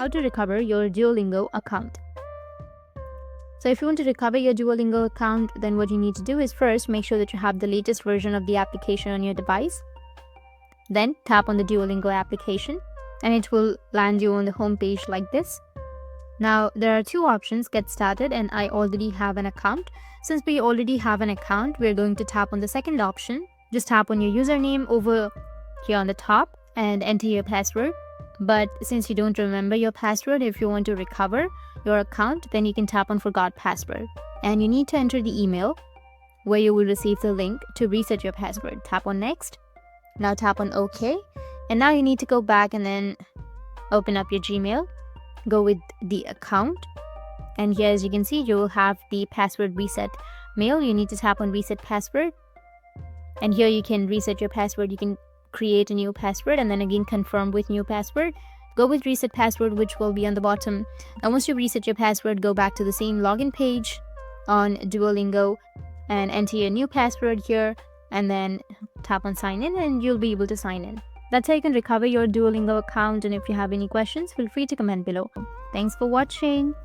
how to recover your Duolingo account. So if you want to recover your Duolingo account, then what you need to do is first make sure that you have the latest version of the application on your device. Then tap on the Duolingo application and it will land you on the home page like this. Now there are two options, get started and I already have an account. Since we already have an account, we're going to tap on the second option. Just tap on your username over here on the top and enter your password. But since you don't remember your password, if you want to recover your account, then you can tap on forgot password. And you need to enter the email where you will receive the link to reset your password. Tap on next. Now tap on OK. And now you need to go back and then open up your Gmail. Go with the account. And here, as you can see, you will have the password reset mail. You need to tap on reset password. And here you can reset your password. You can create a new password and then again confirm with new password. Go with reset password, which will be on the bottom. And once you reset your password, go back to the same login page on Duolingo and enter your new password here and then tap on sign in and you'll be able to sign in. That's how you can recover your Duolingo account, and if you have any questions, feel free to comment below. Thanks for watching.